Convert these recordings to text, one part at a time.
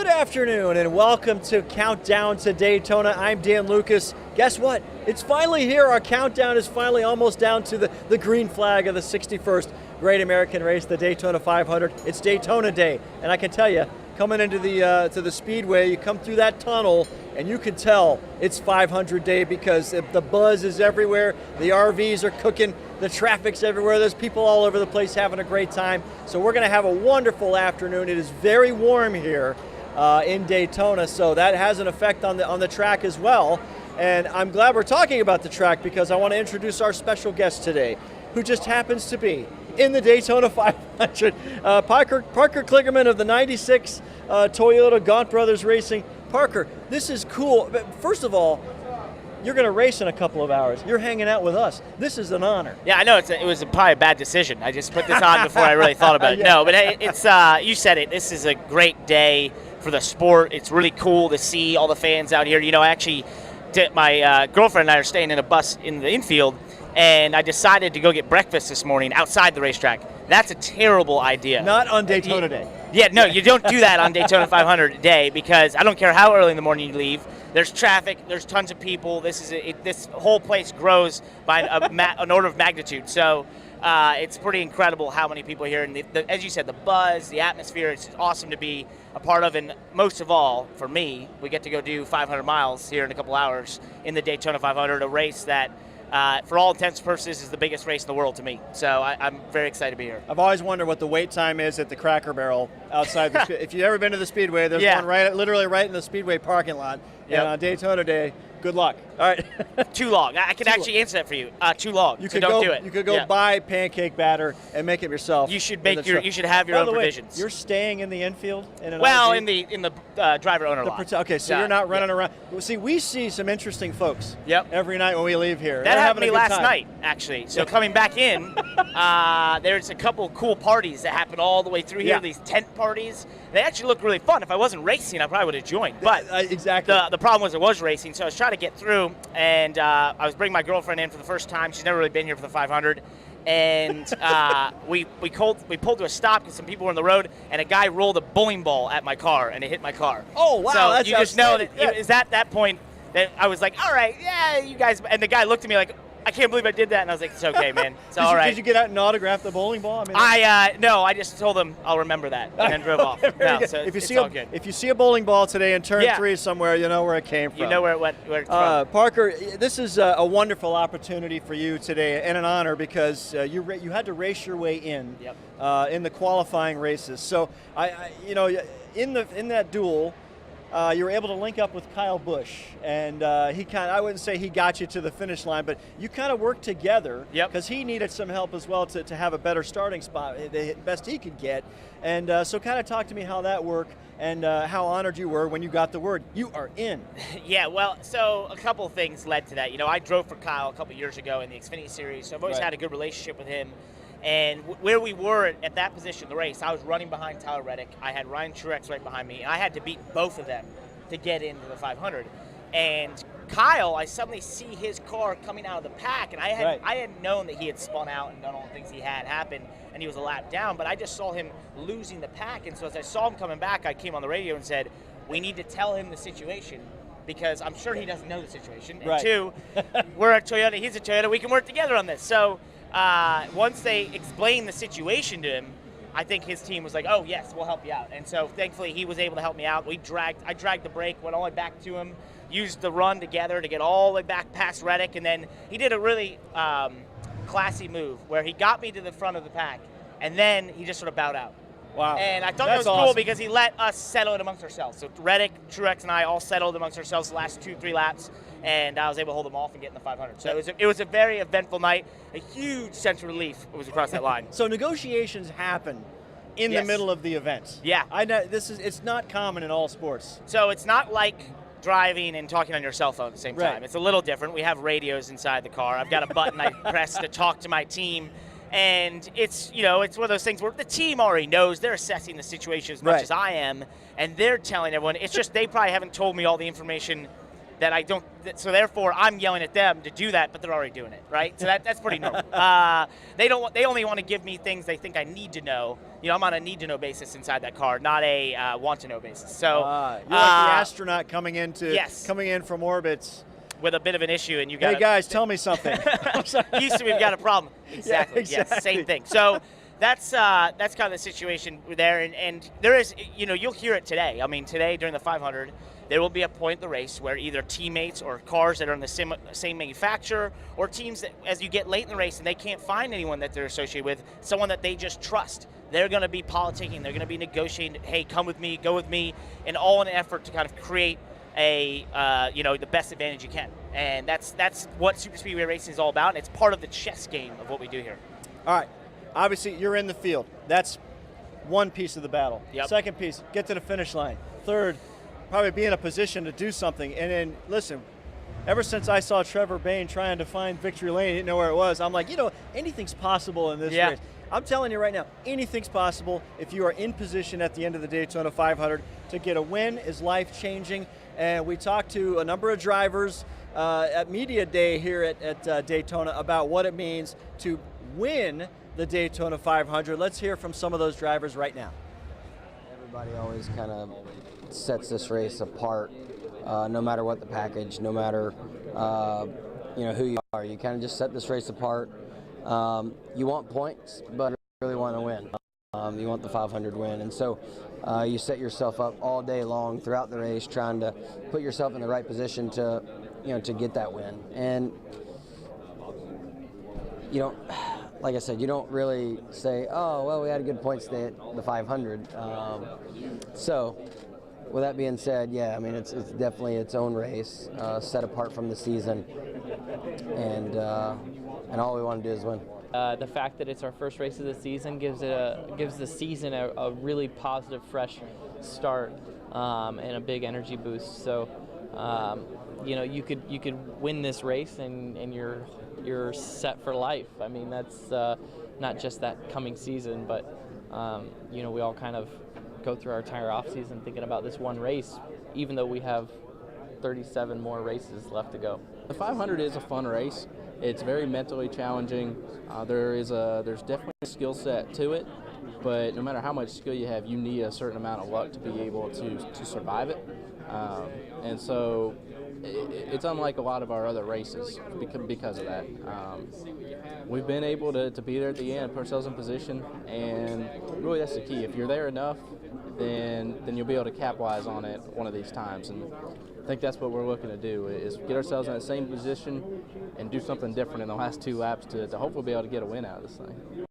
afternoon and welcome to Countdown to Daytona. I'm Dan Lucas. Guess what? It's finally here. Our countdown is finally almost down to the green flag of the 61st Great American Race, the Daytona 500. It's Daytona Day, and I can tell you, coming into the Speedway, you come through that tunnel and you can tell it's 500 Day because the buzz is everywhere, the RVs are cooking, the traffic's everywhere, there's people all over the place having a great time. So we're gonna have a wonderful afternoon. It is very warm here in Daytona, so that has an effect on the track as well. And I'm glad we're talking about the track because I want to introduce our special guest today, who just happens to be in the Daytona 500. Parker Kligerman of the 96 Toyota Gaunt Brothers Racing. Parker, this is cool. But first of all, you're going to race in a couple of hours. You're hanging out with us. This is an honor. Yeah, I know it was probably a bad decision. I just put this on before I really thought about it. Yeah. No, but it's you said it. This is a great day for the sport. It's really cool to see all the fans out here. You know, actually, my girlfriend and I are staying in a bus in the infield, and I decided to go get breakfast this morning outside the racetrack. That's a terrible idea. Not on Daytona Day. Yeah, no, you don't do that on Daytona 500 Day because I don't care how early in the morning you leave. There's traffic. There's tons of people. This whole place grows by an order of magnitude. So it's pretty incredible how many people are here. And as you said, the buzz, the atmosphere, it's awesome to be a part of. And most of all, for me, we get to go do 500 miles here in a couple hours in the Daytona 500, a race that for all intents and purposes, is the biggest race in the world to me. So I'm very excited to be here. I've always wondered what the wait time is at the Cracker Barrel outside the if you've ever been to the Speedway, there's one literally right in the Speedway parking lot. Yep. And on Daytona Day, good luck. All right. Too long. I can actually answer that for you. Too long. So don't do it. You could go buy pancake batter and make it yourself. You should you should have your own provisions. You're staying in the infield in an well, RV? in the driver owner lot. Okay, so you're not running around. See, we see some interesting folks. Yep. Every night when we leave here. That happened to me last night, actually. So coming back in, there's a couple cool parties that happen all the way through here. These tent parties. They actually look really fun. If I wasn't racing, I probably would have joined. But exactly. The problem was I was racing, so I was trying to get through, and I was bringing my girlfriend in for the first time. She's never really been here for the 500. And we pulled to a stop because some people were on the road, and a guy rolled a bowling ball at my car, and it hit my car. Oh, wow. So that's you just know that it was at that point that I was like, all right, yeah, you guys. And the guy looked at me like, I can't believe I did that. And I was like, it's okay, man. It's all right. Did you get out and autograph the bowling ball? No, I just told him I'll remember that and then drove off. No, so if you see a bowling ball today in turn 3 somewhere, you know where it came from. You know where it's from. Parker, this is a wonderful opportunity for you today and an honor because you had to race your way in in the qualifying races. So in that duel, you were able to link up with Kyle Busch, and I wouldn't say he got you to the finish line, but you kind of worked together because he needed some help as well to have a better starting spot, the best he could get. And so kind of talk to me how that worked and how honored you were when you got the word, you are in. Yeah, well, so a couple of things led to that. You know, I drove for Kyle a couple years ago in the Xfinity Series, so I've always had a good relationship with him. And where we were at that position in the race, I was running behind Tyler Reddick. I had Ryan Truex right behind me, and I had to beat both of them to get into the 500. And Kyle, I suddenly see his car coming out of the pack, and I hadn't known that he had spun out and done all the things he had happen, and he was a lap down, but I just saw him losing the pack. And so as I saw him coming back, I came on the radio and said, we need to tell him the situation, because I'm sure he doesn't know the situation. And two, we're a Toyota, he's a Toyota, we can work together on this. So once they explained the situation to him, I think his team was like, oh, yes, we'll help you out. And so thankfully he was able to help me out. I dragged the brake, went all the way back to him, used the run together to get all the way back past Reddick, and then he did a really classy move where he got me to the front of the pack, and then he just sort of bowed out. Wow. And I thought that was cool because he let us settle it amongst ourselves. So Reddick, Truex, and I all settled amongst ourselves the last 2-3 laps, and I was able to hold them off and get in the 500. So it was a very eventful night. A huge sense of relief was across that line. So negotiations happen in the middle of the event. Yeah. I know it's not common in all sports. So it's not like driving and talking on your cell phone at the same time. It's a little different. We have radios inside the car. I've got a button I press to talk to my team. And it's one of those things where the team already knows. They're assessing the situation as much as I am, and they're telling everyone. It's just they probably haven't told me all the information that I don't. So therefore, I'm yelling at them to do that, but they're already doing it, right? So that's pretty normal. They only want to give me things they think I need to know. I'm on a need to know basis inside that car, not a want to know basis. So you're like the astronaut coming in from orbits with a bit of an issue, and you got. Hey guys, tell me something. Houston, we've got a problem. Exactly. Yeah, exactly. Yes, same thing. So. That's kind of the situation there, and there is, you'll hear it today. I mean, today during the 500, there will be a point in the race where either teammates or cars that are in the same manufacturer, or teams that, as you get late in the race and they can't find anyone that they're associated with, someone that they just trust, they're going to be politicking, they're going to be negotiating, hey, come with me, go with me, and all in an effort to kind of create the best advantage you can. And that's what super speedway racing is all about, and it's part of the chess game of what we do here. All right. Obviously, you're in the field. That's one piece of the battle. Yep. Second piece, get to the finish line. Third, probably be in a position to do something. And then, listen, ever since I saw Trevor Bayne trying to find victory lane, he didn't know where it was, I'm like, anything's possible in this race. I'm telling you right now, anything's possible if you are in position at the end of the Daytona 500. To get a win is life-changing. And we talked to a number of drivers at Media Day here at Daytona about what it means to win the Daytona 500. Let's hear from some of those drivers right now. Everybody always kind of sets this race apart, no matter what the package, no matter who you are. You kind of just set this race apart. You want points, but you really want to win. You want the 500 win, and so you set yourself up all day long throughout the race, trying to put yourself in the right position to get that win. And like I said, you don't really say, oh, well, we had a good points day at the 500. So, with that being said, yeah, I mean, it's definitely its own race, set apart from the season, and all we want to do is win. The fact that it's our first race of the season gives the season a really positive, fresh start and a big energy boost. So, you could win this race and you're set for life. I mean, that's not just that coming season, but we all kind of go through our entire off season thinking about this one race, even though we have 37 more races left to go. The 500 is a fun race. It's very mentally challenging. There's definitely a skill set to it, but no matter how much skill you have, you need a certain amount of luck to be able to survive it. And so it's unlike a lot of our other races because of that. We've been able to be there at the end, put ourselves in position, and really that's the key. If you're there enough, then you'll be able to capitalize on it one of these times. And I think that's what we're looking to do, is get ourselves in that same position and do something different in the last 2 laps to hopefully be able to get a win out of this thing.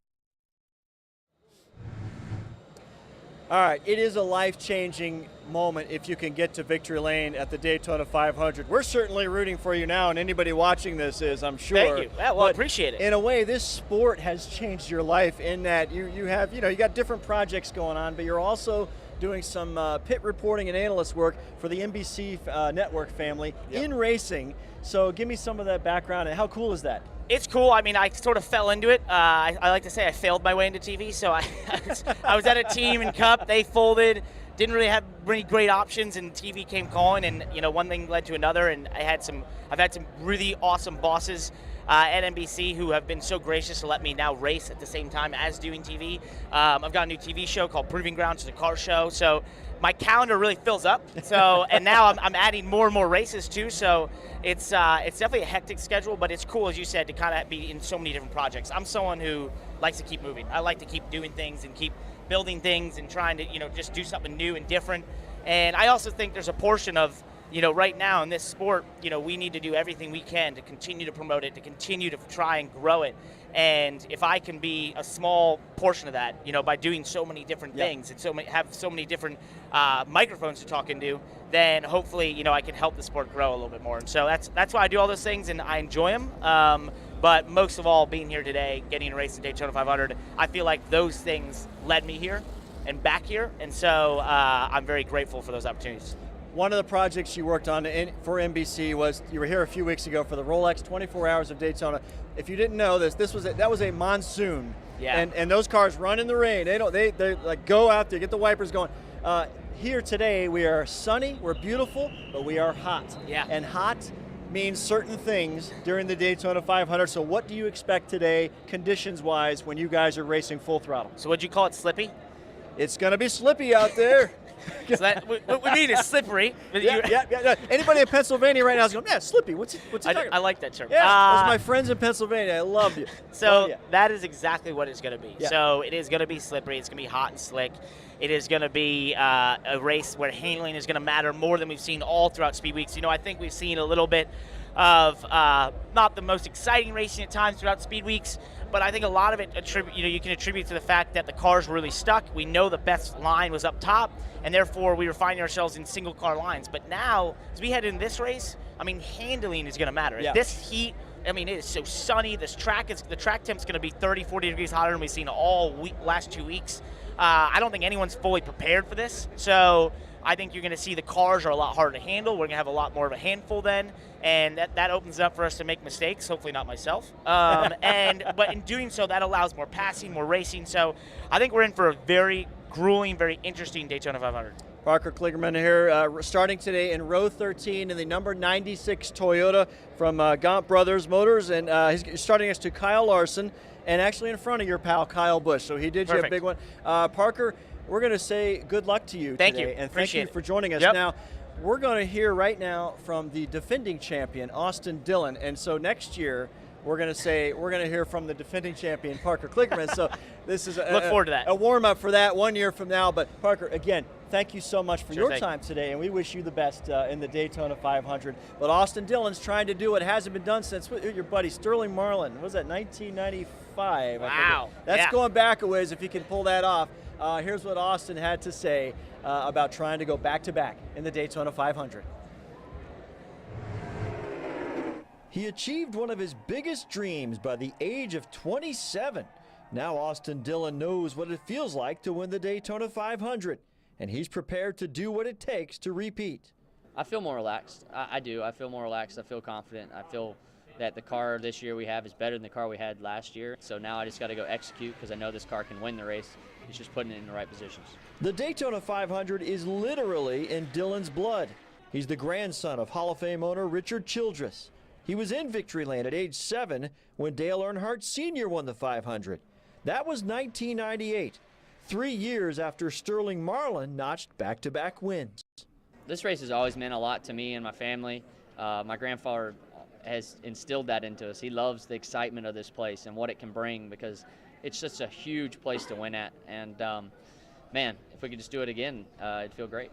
All right, it is a life-changing moment if you can get to victory lane at the Daytona 500. We're certainly rooting for you now, and anybody watching this is, I'm sure. Thank you. Yeah, well, I appreciate it. In a way, this sport has changed your life in that you have, you got different projects going on, but you're also doing some pit reporting and analyst work for the NBC network family in racing. So give me some of that background, and how cool is that? It's cool. I mean, I sort of fell into it. I like to say I failed my way into TV. So I was at a team in Cup. They folded. Didn't really have many great options, and TV came calling. And one thing led to another. And I've had some really awesome bosses at NBC who have been so gracious to let me now race at the same time as doing TV. I've got a new TV show called Proving Grounds, it's a car show. So my calendar really fills up. So and now I'm adding more and more races too. So it's definitely a hectic schedule, but it's cool, as you said, to kind of be in so many different projects. I'm someone who likes to keep moving. I like to keep doing things and keep building things and trying to just do something new and different. And I also think there's a portion of right now in this sport, we need to do everything we can to continue to promote it, to continue to try and grow it. And if I can be a small portion of that, by doing so many different things and have so many different microphones to talk into, then hopefully, I can help the sport grow a little bit more. And so that's why I do all those things, and I enjoy them. But most of all, being here today, getting a race in Daytona 500, I feel like those things led me here and back here. And so I'm very grateful for those opportunities. One of the projects you worked on for NBC was, you were here a few weeks ago for the Rolex 24 Hours of Daytona. If you didn't know this, that was a monsoon. Yeah. And those cars run in the rain. They like go out there, get the wipers going. here today, we are sunny, we're beautiful, but we are hot. Yeah. And hot means certain things during the Daytona 500. So what do you expect today, conditions-wise, when you guys are racing full throttle? So what'd you call it, slippy? It's going to be slippy out there. So that, what we mean is slippery. Yeah. Anybody in Pennsylvania right now is going, yeah, slippy. What's he talking about? I like that term. Yeah, those my friends in Pennsylvania. I love you. So that is exactly what it's going to be. Yeah. So it is going to be slippery. It's going to be hot and slick. It is going to be a race where handling is going to matter more than we've seen all throughout Speed Weeks. You know, I think we've seen a little bit of not the most exciting racing at times throughout Speed Weeks, but I think a lot of it, you can attribute to the fact that the cars were really stuck. We know the best line was up top, and therefore we were finding ourselves in single car lines. But now, as we head in this race, I mean, handling is going to matter. Yeah. This heat, I mean, it is so sunny. The track temp's going to be 30, 40 degrees hotter than we've seen all last 2 weeks. I don't think anyone's fully prepared for this. So I think you're going to see the cars are a lot harder to handle. We're going to have a lot more of a handful then, and that opens up for us to make mistakes, hopefully not myself. But in doing so, that allows more passing, more racing. So I think we're in for a very grueling, very interesting Daytona 500. Parker Kligerman here, starting today in row 13 in the number 96 Toyota from Gaunt Brothers Motors, and he's starting next to Kyle Larson, and actually in front of your pal Kyle Busch. So he did you a big one. Parker, we're going to say good luck to you today, and thank you for joining us. Yep. Now, we're going to hear right now from the defending champion, Austin Dillon, and so next year we're going to hear from the defending champion, Parker Kligerman. So this is look forward to that. A warm-up for that 1 year from now. But Parker, again, thank you so much for your time today, and we wish you the best in the Daytona 500. But Austin Dillon's trying to do what hasn't been done since your buddy Sterling Marlin. What was that, 1995? Wow. That's going back a ways if he can pull that off. Here's what Austin had to say about trying to go back-to-back in the Daytona 500. He achieved one of his biggest dreams by the age of 27. Now Austin Dillon knows what it feels like to win the Daytona 500, and he's prepared to do what it takes to repeat. I feel more relaxed. I do. I feel more relaxed. I feel confident. I feel that the car this year we have is better than the car we had last year. So now I just got to go execute because I know this car can win the race. It's just putting it in the right positions. The Daytona 500 is literally in Dillon's blood. He's the grandson of Hall of Fame owner Richard Childress. He was in victory lane at age 7 when Dale Earnhardt Sr. won the 500. That was 1998, 3 years after Sterling Marlin notched back-to-back wins. This race has always meant a lot to me and my family. My grandfather has instilled that into us. He loves the excitement of this place and what it can bring because it's just a huge place to win at. And, man, if we could just do it again, it'd feel great.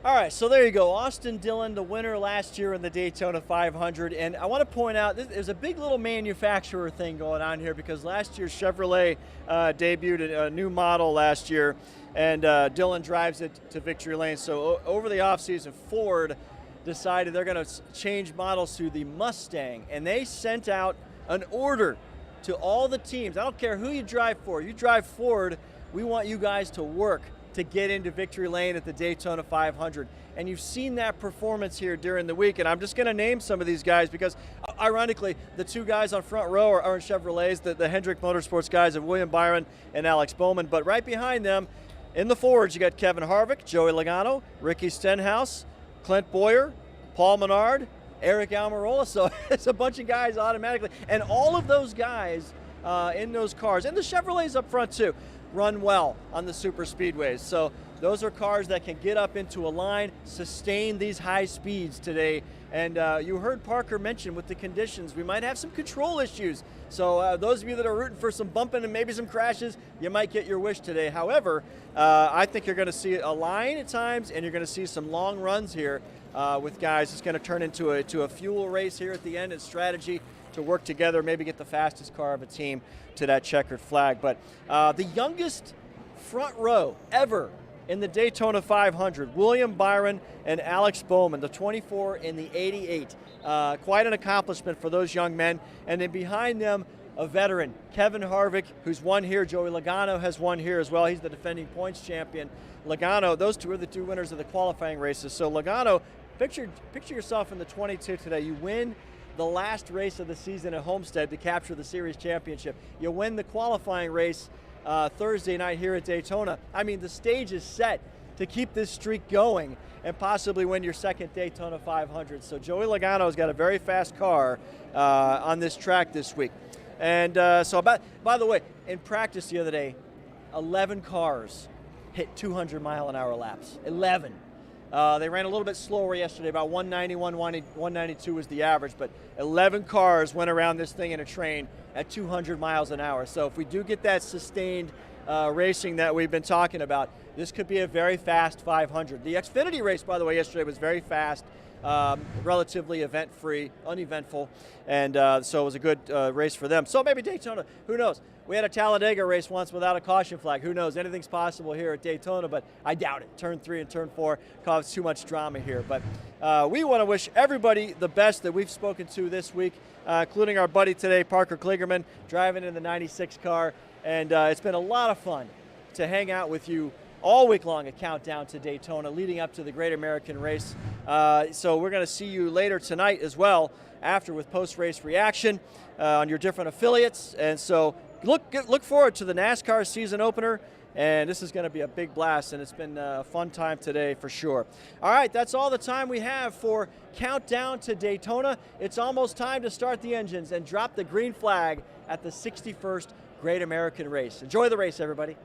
All right, so there you go. Austin Dillon, the winner last year in the Daytona 500. And I want to point out, there's a big little manufacturer thing going on here because last year Chevrolet debuted a new model last year, and Dillon drives it to victory lane. So over the offseason, Ford decided they're going to change models to the Mustang, and they sent out an order to all the teams. I don't care who you drive for. You drive Ford, we want you guys to work to get into victory lane at the Daytona 500. And you've seen that performance here during the week, and I'm just going to name some of these guys because, ironically, the two guys on front row are in Chevrolets, the Hendrick Motorsports guys of William Byron and Alex Bowman. But right behind them, in the Fords, you got Kevin Harvick, Joey Logano, Ricky Stenhouse, Clint Boyer, Paul Menard, Eric Almirola. So it's a bunch of guys automatically. And all of those guys in those cars, and the Chevrolets up front too, run well on the super speedways. So those are cars that can get up into a line, sustain these high speeds today. And you heard Parker mention with the conditions, we might have some control issues. So those of you that are rooting for some bumping and maybe some crashes, you might get your wish today. However, I think you're going to see a line at times, and you're going to see some long runs here with guys. It's going to turn into a fuel race here at the end and strategy to work together, maybe get the fastest car of a team to that checkered flag. But the youngest front row ever in the Daytona 500, William Byron and Alex Bowman, the 24 and the 88. Quite an accomplishment for those young men. And then behind them, a veteran, Kevin Harvick, who's won here. Joey Logano has won here as well. He's the defending points champion. Logano, those two are the two winners of the qualifying races. So Logano, picture yourself in the 22 today. You win the last race of the season at Homestead to capture the series championship. You win the qualifying race Thursday night here at Daytona. I mean, the stage is set to keep this streak going and possibly win your second Daytona 500. So Joey Logano's got a very fast car on this track this week. And by the way, in practice the other day, 11 cars hit 200-mile-an-hour laps. 11. They ran a little bit slower yesterday, about 191, 192 was the average, but 11 cars went around this thing in a train at 200 miles an hour. So if we do get that sustained racing that we've been talking about, this could be a very fast 500. The Xfinity race, by the way, yesterday was very fast, relatively event-free, uneventful, and so it was a good race for them. So maybe Daytona, who knows? We had a Talladega race once without a caution flag. Who knows? Anything's possible here at Daytona, but I doubt it. Turn 3 and Turn 4 caused too much drama here. But we want to wish everybody the best that we've spoken to this week, including our buddy today, Parker Kligerman, driving in the 96 car. And it's been a lot of fun to hang out with you all week long at Countdown to Daytona, leading up to the Great American Race. So we're going to see you later tonight as well, after with post-race reaction on your different affiliates. And so look forward to the NASCAR season opener, and this is going to be a big blast, and it's been a fun time today for sure. All right, that's all the time we have for Countdown to Daytona. It's almost time to start the engines and drop the green flag at the 61st Great American Race. Enjoy the race, everybody.